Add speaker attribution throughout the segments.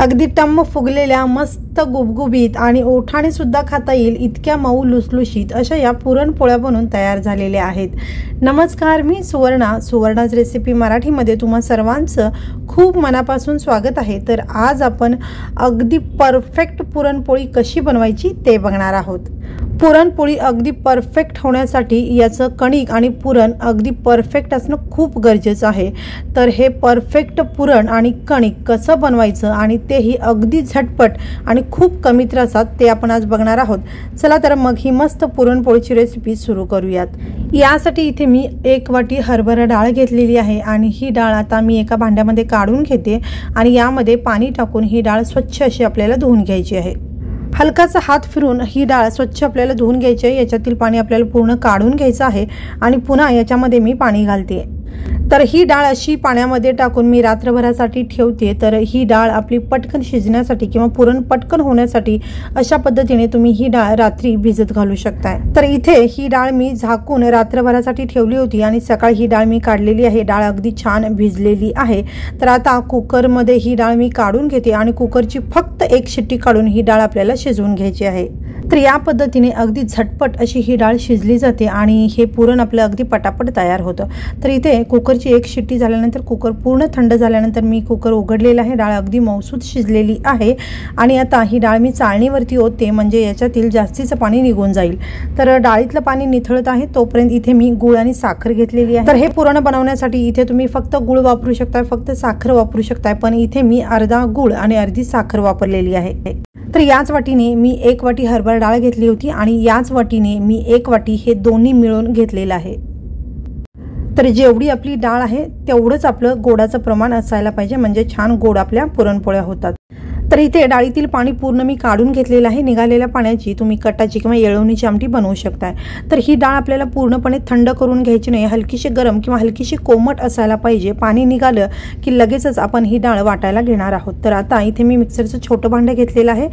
Speaker 1: अगदी टम्म फुगलेल्या मस्त गुबगुबीत आणि ओठाने सुद्धा खाता येईल इतक्या मऊ लुसलुशीत अशा या पुरणपोळ्या बनून तयार झालेल्या आहेत। नमस्कार, मी सुवर्णाज रेसिपी मराठीमध्ये तुम्हा सर्वांचं खूप मनापासून स्वागत आहे। तर आज आपण अगदी परफेक्ट पुरणपोळी कशी बनवायची ते बघणार आहोत। पुरणपोळी अगदी परफेक्ट होण्यासाठी याचं कणिक आणि पुरण अगदी परफेक्ट असणं खूप गरजेचं आहे। तर हे परफेक्ट पुरण आणि कणिक कसं बनवायचं आणि तेही अगदी झटपट आणि खूप कमी त्रासात ते आपण आज बघणार आहोत। चला तर मग ही मस्त पुरणपोळीची रेसिपी सुरू करूयात। यासाठी इथे मी 1 वाटी हरभरा डाळ घेतलेली आहे आणि ही डाळ आता मी एका भांड्यामध्ये काढून घेते आणि यामध्ये पाणी टाकून ही डाळ स्वच्छ अशी आपल्याला धुवून घ्यायची आहे। हलकासा हात फिरून ही डाळ स्वच्छ आपल्याला धुवून घ्यायची आहे। याच्यातील पाणी आपल्याला पूर्ण काढून घ्यायचं आहे आणि पुन्हा याच्यामध्ये मी पाणी घालते। तर ही डाळ अशी पाण्यामध्ये टाकून मी रात्रभरासाठी ठेवते। तर ही डाळ आपली पटकन शिजण्यासाठी किंवा पुरण पटकन होण्यासाठी अशा पद्धतीने तुम्ही ही डाळ रात्री भिजत घालू शकता। तर इथे ही डाळ मी झाकून रात्रभरासाठी ठेवली होती आणि सकाळी ही डाळ मी काढलेली आहे। डाळ अगदी छान भिजलेली आहे। तर आता कुकरमध्ये ही डाळ मी काढून घेते आणि कुकरची फक्त 1 शिट्टी काढून ही डाळ आपल्याला शिजवून घ्यायची आहे। तर या पद्धतीने अगदी झटपट अशी ही डाळ शिजली जाते आणि हे पुरण आपलं अगदी पटापट तयार होतं। तर इथे कुकरची 1 शिट्टी झाल्यानंतर कुकर पूर्ण थंड झाल्यानंतर मी कुकर उघडलेला आहे। डाळ अगदी मौसूद शिजलेली आहे आणि आता ही डाळ मी चाळणीवरती ओतते म्हणजे याच्यातील जास्तीचं पाणी निघून जाईल। तर डाळीतलं पाणी निथळत आहे तोपर्यंत इथे मी गूळ आणि साखर घेतलेली आहे। तर हे पुरण बनवण्यासाठी इथे तुम्ही फक्त गूळ वापरू शकता, फक्त साखर वापरू शकता, पण इथे मी अर्धा गूळ आणि अर्धी साखर वापरलेली आहे। तर याच वाटीने मी 1 वाटी हरभरा डाळ घेतली होती आणि याच वाटीने मी 1 वाटी हे दोन्ही मिळून घेतलेलं आहे। तर जेवढी आपली डाळ आहे तेवढंच आपलं गोडाचं प्रमाण असायला पाहिजे म्हणजे छान गोड आपल्या पुरणपोळ्या होतात। तर इथे डाळीतील पाणी पूर्ण मी काढून घेतलेलं आहे। निघालेल्या पाण्याची तुम्ही कटाची किंवा येळवणीची आमटी बनवू शकताय। तर ही डाळ आपल्याला पूर्णपणे थंड करून घ्यायची नाही, हलकीशी गरम किंवा हलकीशी कोमट असायला पाहिजे। पाणी निघालं की लगेचच आपण ही डाळ वाटायला घेणार आहोत। तर आता इथे मी मिक्सरचं छोटं भांडं घेतलेलं आहे।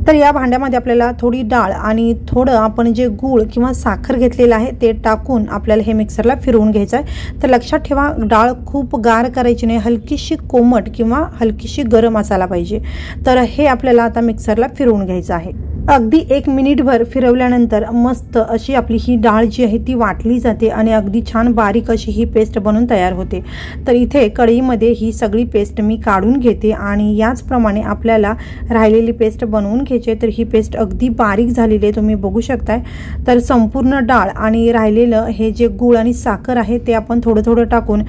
Speaker 1: तर या भांड्यामध्ये आपल्याला थोडी डाळ आणि थोडं आपण जे गूळ किंवा साखर घेतलेलं आहे ते टाकून आपल्याला हे मिक्सरला फिरवून घ्यायचं आहे। तर लक्षात ठेवा, डाळ खूप गार करायची नाही, हलकीशी कोमट किंवा हलकीशी गरम असायला पाहिजे। तर हे आपल्याला आता मिक्सरला फिरवून घ्यायचं आहे। अगदी 1 मिनिटभर फिरवल्यानंतर मस्त अशी आपली ही डाळ जी आहे ती वाटली जाते आणि अगदी छान बारीक अशी ही पेस्ट बनून तयार होते। तर इथे कढईमध्ये ही सगळी पेस्ट मी काढून घेते आणि याचप्रमाणे आपल्याला राहिलेली पेस्ट बनवून घ्यायची। तर ही पेस्ट अगदी बारीक झालेली आहे, तुम्ही बघू शकताय। तर संपूर्ण डाळ आणि राहिलेलं हे जे गूळ आणि साखर आहे ते आपण थोडं थोडं टाकून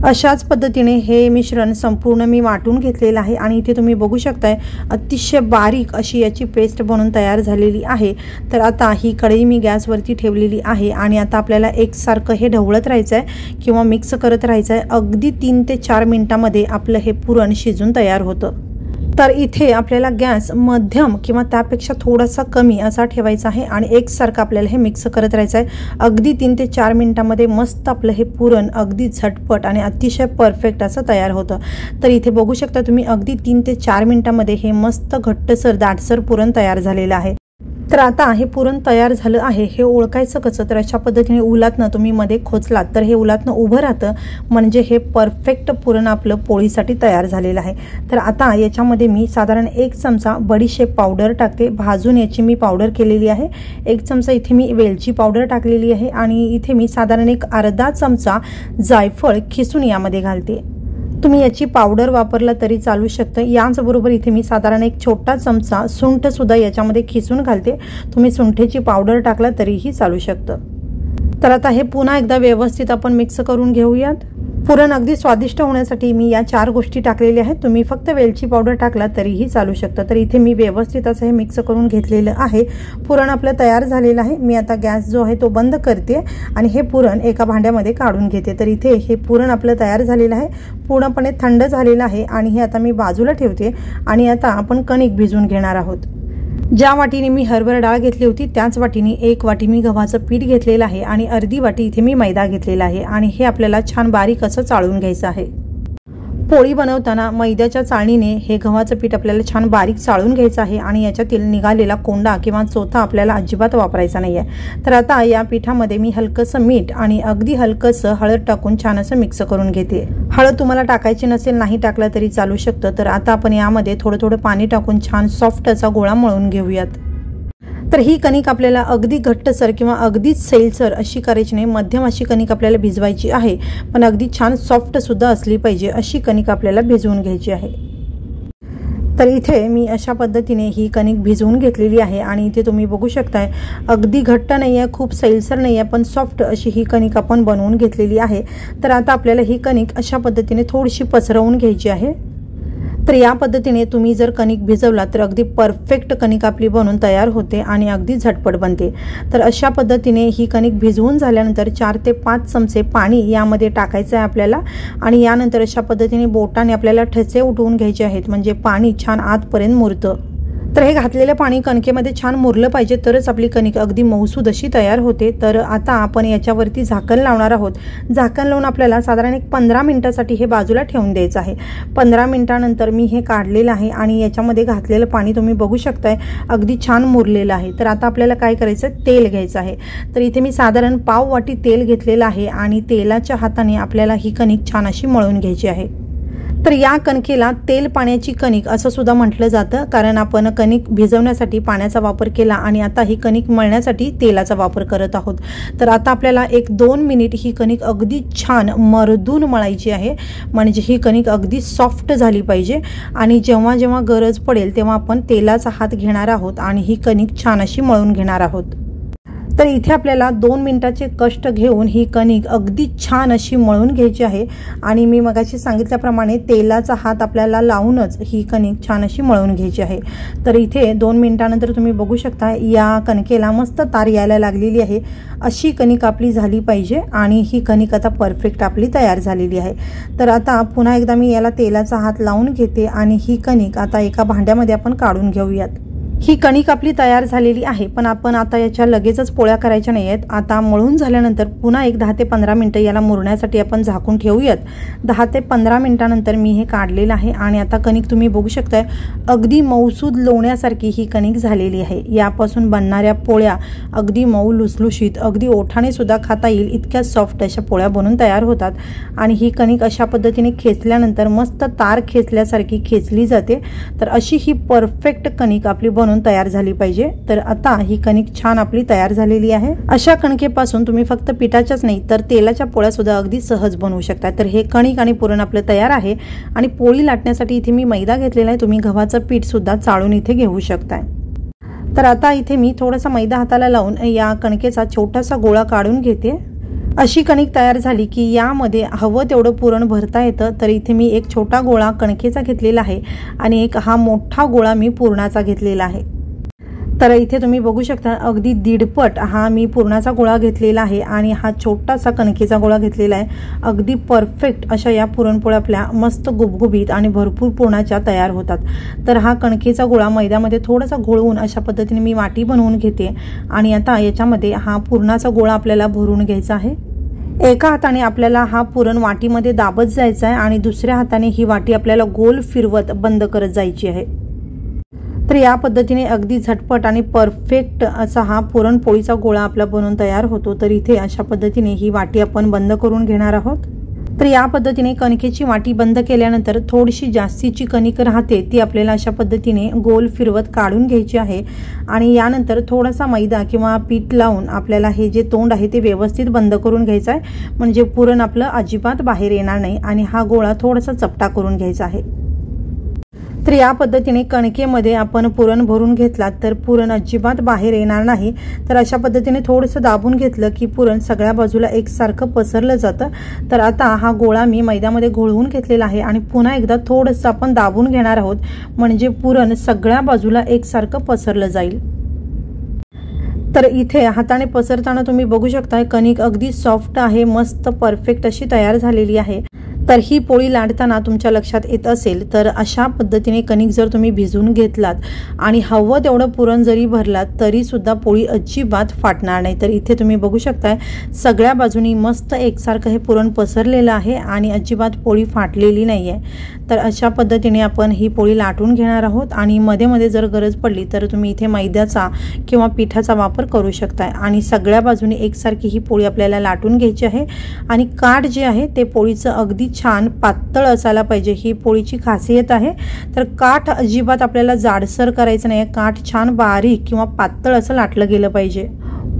Speaker 1: अशाच पद्धतीने हे मिश्रण संपूर्ण मी वाटून घेतलेलं आहे आणि इथे तुम्ही बघू शकताय अतिशय बारीक अशी याची पेस्ट बनवून तयार झालेली आहे। तर आता ही कढई मी गॅसवरती ठेवलेली आहे आणि आता आपल्याला एकसारखं हे ढवळत राहायचं आहे किंवा मिक्स करत राहायचं आहे। अगदी 3 ते 4 मिनिटांमध्ये आपलं हे पुरण शिजून तयार होतं। तर इथे आपल्याला गॅस मध्यम किंवा त्यापेक्षा थोडासा कमी असा ठेवायचा आहे आणि एकसारखं आपल्याला हे मिक्स करत राहायचं आहे। अगदी 3 ते 4 मिनिटांमध्ये मस्त आपलं हे पुरण अगदी झटपट आणि अतिशय परफेक्ट असं तयार होतं। तर इथे बघू शकता तुम्ही अगदी 3 ते 4 मिनिटांमध्ये हे मस्त घट्टसर दाटसर पुरण तयार झालेलं आहे। तर आता हे पुरण तयार झालं आहे हे ओळखायचं कसं, तर अशा पद्धतीने उलातनं तुम्ही मध्ये खोचलात तर हे उलातनं उभं राहतं म्हणजे हे परफेक्ट पुरण आपलं पोळीसाठी तयार झालेलं आहे। तर आता याच्यामध्ये मी साधारण 1 चमचा बडीशेप पावडर टाकते, भाजून याची मी पावडर केलेली आहे। 1 चमचा इथे मी वेलची पावडर टाकलेली आहे आणि इथे मी साधारण एक अर्धा चमचा जायफळ खिसून यामध्ये घालते। तुम्ही याची पावडर वापरला तरी चालू शकतं। याचबरोबर इथे मी साधारण एक छोटा चमचा सुंठ सुद्धा याच्यामध्ये खिसून घालते, तुम्ही सुंठेची पावडर टाकला तरीही चालू शकतं। तर आता हे पुन्हा एकदा व्यवस्थित आपण मिक्स करून घेऊयात। पुरण अगदी स्वादिष्ट होण्यासाठी मी या 4 गोष्टी टाकलेल्या आहेत, तुम्ही फक्त वेलची पावडर टाकला तरीही चालू शकतं। तर इथे मी व्यवस्थित असं हे मिक्स करून घेतलेलं आहे। पुरण आपलं तयार झालेलं आहे। मी आता गॅस जो आहे तो बंद करते आणि हे पुरण एका भांड्यामध्ये काढून घेते। तर इथे हे पुरण आपलं तयार झालेलं आहे, पूर्णपणे थंड झालेलं आहे आणि हे आता मी बाजूला ठेवते आणि आता आपण कणिक भिजवून घेणार आहोत। ज्या वाटीने मी हरभरा डाळ घेतली होती त्याच वाटीने 1 वाटी मी गव्हाचं पीठ घेतलेलं आहे आणि अर्धी वाटी इथे मी मैदा घेतलेला आहे आणि हे आपल्याला छान बारीक असं चाळून घ्यायचं आहे। पोळी बनवताना मैद्याच्या चाळणीने हे गव्हाचं पीठ आपल्याला छान बारीक चाळून घ्यायचं आहे आणि याच्यातील निघालेला कोंडा किंवा चोथा आपल्याला अजिबात वापरायचा नाही आहे। तर आता या पिठामध्ये मी हलकंसं मीठ आणि अगदी हलकंसं हळद टाकून छान असं मिक्स करून घेते। हळद तुम्हाला टाकायची नसेल, नाही टाकला तरी चालू शकतं। तर आता आपण यामध्ये थोडं थोडं पाणी टाकून छान सॉफ्ट असा गोळा मळून घेऊयात। तर ही कणिक आपल्याला अगदी घट्टसर किंवा अगदीच सैलसर अशी करायची नाही, मध्यम अशी कणिक आपल्याला भिजवायची आहे, पण अगदी छान सॉफ्ट सुद्धा असली पाहिजे अशी कणिक आपल्याला भिजवून घ्यायची आहे। तर इथे मी अशा पद्धतीने ही कणिक भिजवून घेतलेली आहे आणि इथे तुम्ही बघू शकताय अगदी घट्ट नाही आहे, खूप सैलसर नाही आहे, पण सॉफ्ट अशी ही कणिक आपण बनवून घेतलेली आहे। तर आता आपल्याला ही कणिक अशा पद्धतीने थोडीशी पसरवून घ्यायची आहे। तर या पद्धतीने तुम्ही जर कणिक भिजवला तर अगदी परफेक्ट कणिक आपली बनून तयार होते आणि अगदी झटपट बनते। तर अशा पद्धतीने ही कणिक भिजवून झाल्यानंतर 4 ते 5 चमचे पाणी यामध्ये टाकायचं आहे आपल्याला आणि यानंतर अशा पद्धतीने बोटाने आपल्याला ठसे उठवून घ्यायचे आहेत, म्हणजे पाणी छान आतपर्यंत मुरतं। तर हे घातलेलं पाणी कणकेमध्ये छान मुरलं पाहिजे, तरच आपली कणिक अगदी मऊसूद अशी तयार होते। तर आता आपण याच्यावरती झाकण लावणार आहोत। झाकण लावून आपल्याला साधारण एक 15 मिनिटासाठी हे बाजूला ठेवून द्यायचं आहे। 15 मिनिटानंतर मी हे काढलेलं आहे आणि याच्यामध्ये घातलेलं पाणी तुम्ही बघू शकताय अगदी छान मुरलेलं आहे। तर आता आपल्याला काय करायचं, तेल घ्यायचं आहे। तर इथे मी साधारण पाव वाटी तेल घेतलेलं आहे आणि तेलाच्या हाताने आपल्याला ही कणिक छान अशी मळून घ्यायची आहे। तर या कणकेला तेल पाण्याची कणिक असं सुद्धा म्हटलं जातं, कारण आपण कणिक भिजवण्यासाठी पाण्याचा वापर केला आणि आता ही कणिक मळण्यासाठी तेलाचा वापर करत आहोत। तर आता आपल्याला 1-2 मिनिट ही कणिक अगदी छान मर्दून मळायची आहे, म्हणजे ही कणिक अगदी सॉफ्ट झाली पाहिजे आणि जेव्हा जेव्हा गरज पडेल तेव्हा आपण तेलाचा हात घेणार आहोत आणि ही कणिक छान अशी मळून घेणार आहोत। तर इथे आपल्याला 2 मिनिटाचे कष्ट घेऊन ही कणिक अगदी छान अशी मळून घ्यायची आहे आणि मी मगाशी सांगितल्याप्रमाणे तेलाचा हात आपल्याला लावूनच ही कणिक छान अशी मळून घ्यायची आहे। तर इथे 2 मिनिटानंतर तुम्ही बघू शकता या कणकेला मस्त तार यायला लागलेली आहे। अशी कणिक आपली झाली पाहिजे आणि ही कणिक आता परफेक्ट आपली तयार झालेली आहे। तर आता पुन्हा एकदा मी याला तेलाचा हात लावून घेते आणि ही कणिक आता एका भांड्यामध्ये आपण काढून घेऊयात। ही कणिक आपली तयार झालेली आहे, पण आपण आता याच्या लगेचच पोळ्या करायच्या नाही आहेत। आता मळून झाल्यानंतर पुन्हा एक 10 ते 15 मिनिटं याला मुरण्यासाठी आपण झाकून ठेवूयात। 10 ते 15 मिनिटानंतर मी हे काढलेलं आहे आणि आता कणिक तुम्ही बघू शकताय अगदी मऊसूद लोण्यासारखी ही कणिक झालेली आहे। यापासून बनणाऱ्या पोळ्या अगदी मऊ लुसलुशीत, अगदी ओठाने सुद्धा खाता येईल इतक्या सॉफ्ट अशा पोळ्या बनून तयार होतात आणि ही कणिक अशा पद्धतीने खेचल्यानंतर मस्त तार खेचल्यासारखी खेचली जाते। तर अशी ही परफेक्ट कणिक आपली तयार झाली पाहिजे। तर आता ही कणिक छान आपली तयार झालेली आहे। अशा कणकेपासून तुम्ही फक्त पिठाच्याच नाही तर तेलाच्या पोळ्या सुद्धा अगदी सहज बनवू शकता। तर हे कणिक आणि पुरण आपलं तयार आहे आणि पोळी लाटण्यासाठी इथे मी मैदा घेतलेला आहे, तुम्ही गव्हाचं पीठ सुद्धा चाळून इथे घेऊ शकताय। तर आता इथे मी थोडासा मैदा हाताला लावून या कणकेचा छोटासा गोळा काढून घेते। अशी कणिक तयार झाली की यामध्ये हवं तेवढं पुरण भरता येतं। तर इथे मी एक छोटा गोळा कणकेचा घेतलेला आहे आणि एक हा मोठा गोळा मी पुरणाचा घेतलेला आहे। तर इथे तुम्ही बघू शकता अगदी 1.5 हा मी पुरणाचा गोळा घेतलेला आहे आणि हा छोटासा कणकेचा गोळा घेतलेला आहे। अगदी परफेक्ट अशा या पुरणपोळ्या आपल्या मस्त गुबगुबीत आणि भरपूर पुरणाच्या तयार होतात। तर हा कणकेचा गोळा मैद्यामध्ये थोडासा घोळवून अशा पद्धतीने मी वाटी बनवून घेते आणि आता याच्यामध्ये हा पुरणाचा गोळा आपल्याला भरून घ्यायचा आहे। एका हाताने आपल्याला हा पुरण वाटीमध्ये दाबत जायचा आहे आणि दुसऱ्या हाताने ही वाटी आपल्याला गोल फिरवत बंद करत जायची आहे। तर या पद्धतीने अगदी झटपट आणि परफेक्ट असा हा पुरणपोळीचा गोळा आपला बनवून तयार होतो। तर इथे अशा पद्धतीने ही वाटी आपण बंद करून घेणार आहोत। तर या पद्धतीने कणकेची वाटी बंद केल्यानंतर थोडीशी जास्तीची कणिक राहते ती आपल्याला अशा पद्धतीने गोल फिरवत काढून घ्यायची आहे आणि यानंतर थोडासा मैदा किंवा पीठ लावून आपल्याला हे जे तोंड आहे ते व्यवस्थित बंद करून घ्यायचं आहे, म्हणजे पुरण आपलं अजिबात बाहेर येणार नाही आणि हा गोळा थोडासा चपटा करून घ्यायचा आहे। तर या पद्धतीने कणकेमध्ये आपण पुरण भरून घेतलात तर पुरण अजिबात बाहेर येणार नाही। तर अशा पद्धतीने थोडंसं दाबून घेतलं की पुरण सगळ्या बाजूला एकसारखं पसरलं जातं। तर आता हा गोळा मी मैद्यामध्ये घोळवून घेतलेला आहे आणि पुन्हा एकदा थोडंसं आपण दाबून घेणार आहोत, म्हणजे पुरण सगळ्या बाजूला एकसारखं पसरलं जाईल। तर इथे हाताने पसरताना तुम्ही बघू शकता कणिक अगदी सॉफ्ट आहे, मस्त परफेक्ट अशी तयार झालेली आहे। तर ही पोळी लाटताना तुमच्या लक्षात येत असेल तर अशा पद्धतीने कणिक जर तुम्ही भिजवून घेतलात आणि हवं तेवढं पुरण जरी भरलात तरीसुद्धा पोळी अजिबात फाटणार नाही। तर इथे तुम्ही बघू शकताय सगळ्या बाजूनी मस्त एकसारखं हे पुरण पसरलेलं आहे आणि अजिबात पोळी फाटलेली नाही आहे। तर अशा पद्धतीने आपण ही पोळी लाटून घेणार आहोत आणि मध्ये मध्ये जर गरज पडली तर तुम्ही इथे मैद्याचा किंवा पिठाचा वापर करू शकताय आणि सगळ्या बाजूनी एकसारखी ही पोळी आपल्याला लाटून घ्यायची आहे। आणि काठ जे आहे ते पोळीचं अगदी छान पातळ असायला पाहिजे, ही पोळीची खासियत आहे। तर काठ अजिबात आपल्याला जाडसर करायचं नाही, काठ छान बारीक किंवा पातळ असं लाटलं गेलं पाहिजे।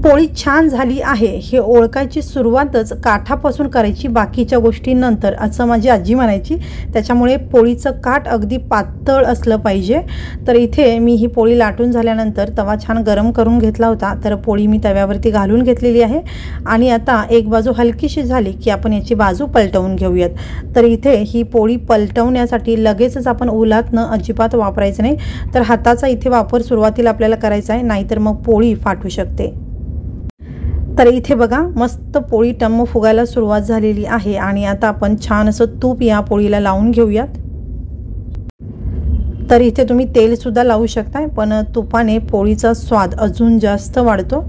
Speaker 1: पोळी छान झाली आहे हे ओळखायची सुरुवातच काठापासून करायची, बाकीच्या गोष्टी नंतर असं माझी आजी म्हणायची। त्याच्यामुळे पोळीचं काठ अगदी पातळ असलं पाहिजे। तर इथे मी ही पोळी लाटून झाल्यानंतर तवा छान गरम करून घेतला होता, तर पोळी मी तव्यावरती घालून घेतलेली आहे आणि आता एक बाजू हलकीशी झाली की आपण याची बाजू पलटवून घेऊयात। तर इथे ही पोळी पलटवण्यासाठी लगेचच आपण उलातनं अजिबात वापरायचं नाही, तर हाताचा इथे वापर सुरुवातीला आपल्याला करायचा आहे, नाहीतर मग पोळी फाटू शकते। तर इथे बघा मस्त पोळी टम्म फुगायला सुरुवात झालेली आहे आणि आता आपण छान असं तूप या पोळीला लावून घेऊयात। तर इथे तुम्ही तेल सुद्धा लावू शकताय, पण तुपाने पोळीचा स्वाद अजून जास्त वाढतो।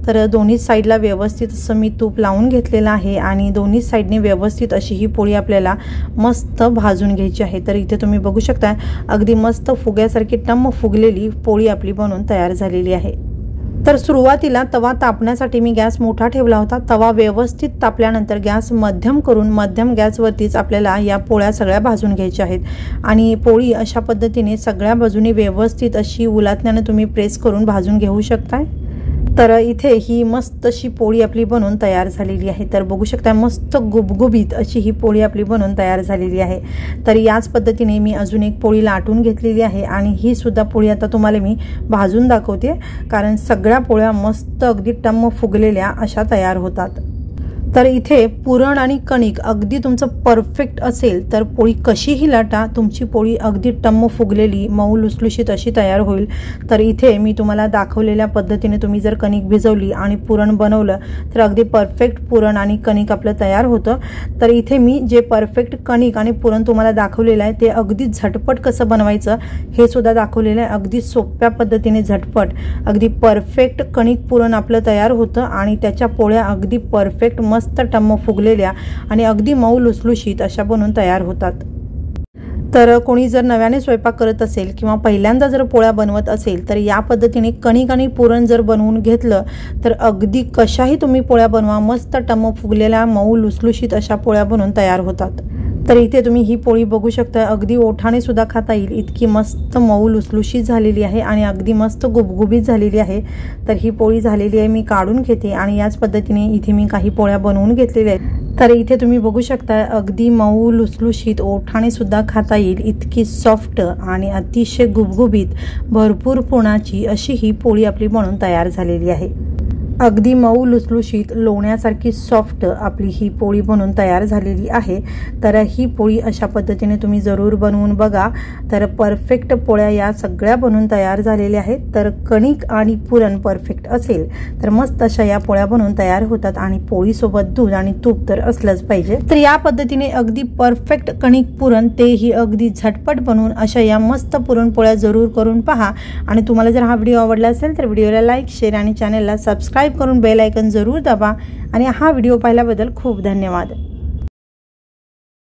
Speaker 1: तर दोन्ही साईडला व्यवस्थित असं मी तूप लावून घेतलेलं आहे आणि दोन्ही साईडने व्यवस्थित अशी ही पोळी आपल्याला मस्त भाजून घ्यायची आहे। तर इथे तुम्ही बघू शकताय अगदी मस्त फुग्यासारखी टम्म फुगलेली पोळी आपली बनून तयार झालेली आहे। तर सुरुवातीला तवा तापण्यासाठी मी गॅस मोठा ठेवला होता। तवा व्यवस्थित तापल्यानंतर गॅस मध्यम करून मध्यम गॅसवरतीच आपल्याला या पोळ्या सगळ्या भाजून घ्यायच्या आहेत आणि पोळी अशा पद्धतीने सगळ्या बाजूने व्यवस्थित अशी उलातण्याने तुम्ही प्रेस करून भाजून घेऊ शकताय। तर इथे ही मस्त अशी पोळी आपली बनून तयार झालेली आहे। तर बघू शकता मस्त गुबगुबीत अशी ही पोळी आपली बनून तयार झालेली आहे। तर याच पद्धतीने मी अजून एक पोळी लाटून घेतलेली आहे आणि ही सुद्धा पोळी आता तुम्हाला मी भाजून दाखवते, कारण सगळ्या पोळ्या मस्त अगदी टम्म फुगलेल्या अशा तयार होतात। तर इथे पुरण आणि कणिक अगदी तुमचं परफेक्ट असेल तर पोळी कशीही लाटा, तुमची पोळी अगदी टम्म फुगलेली मऊ लुसलुशीत अशी तयार होईल। तर इथे मी तुम्हाला दाखवलेल्या पद्धतीने तुम्ही जर कणिक भिजवली आणि पुरण बनवलं तर अगदी परफेक्ट पुरण आणि कणिक आपलं तयार होतं। तर इथे मी जे परफेक्ट कणिक आणि पुरण तुम्हाला दाखवलेलं आहे ते अगदी झटपट कसं बनवायचं हे सुद्धा दाखवलेलं आहे। अगदी सोप्या पद्धतीने झटपट अगदी परफेक्ट कणिक पुरण आपलं तयार होतं आणि त्याच्या पोळ्या अगदी परफेक्ट मस्त टम्म फुगलेल्या आणि अगदी मऊ लुसलुशीत अशा बनून तयार होतात। तर कोणी जर नव्याने स्वयंपाक करत असेल किंवा पहिल्यांदा जर पोळ्या बनवत असेल तर या पद्धतीने कणिक आणि पुरण जर बनवून घेतलं तर अगदी कशाही तुम्ही पोळ्या बनवा, मस्त टम्म फुगलेल्या मऊ लुसलुशीत अशा पोळ्या बनवून तयार होतात। तर इथे तुम्ही ही पोळी बघू शकता अगदी ओठाने सुद्धा खाता येईल इतकी मस्त मऊ लुसलुशीत झालेली आहे आणि अगदी मस्त गुबगुबीत झालेली आहे। तर ही पोळी झालेली आहे, मी काढून घेते आणि याच पद्धतीने इथे मी काही पोळ्या बनवून घेतलेल्या आहेत। तर इथे तुम्ही बघू शकता अगदी मऊ लुसलुशीत ओठाने सुद्धा खाता येईल इतकी सॉफ्ट आणि अतिशय गुबगुबीत भरपूर पुरणाची अशी ही पोळी आपली बनवून तयार झालेली आहे। अगदी मऊ लुसलुशीत लोण्यासारखी सॉफ्ट आपली ही पोळी बनवून तयार झालेली आहे। तर ही पोळी अशा पद्धतीने तुम्ही जरूर बनवून बघा। तर परफेक्ट पोळ्या या सगळ्या बनवून तयार झालेल्या आहेत। तर कणिक आणि पुरण परफेक्ट असेल तर मस्त अशा या पोळ्या बनवून तयार होतात आणि पोळीसोबत दूध आणि तूप तर असलंच पाहिजे। तर या पद्धतीने अगदी परफेक्ट कणिक पुरण तेही अगदी झटपट बनवून अशा या मस्त पुरणपोळ्या जरूर करून पहा आणि तुम्हाला जर हा व्हिडिओ आवडला असेल तर व्हिडिओला लाईक, शेअर आणि चॅनलला सबस्क्राइब करून बेल आयकॉन जरूर दाबा आणि हा व्हिडिओ पाहिल्याबद्दल खूप धन्यवाद।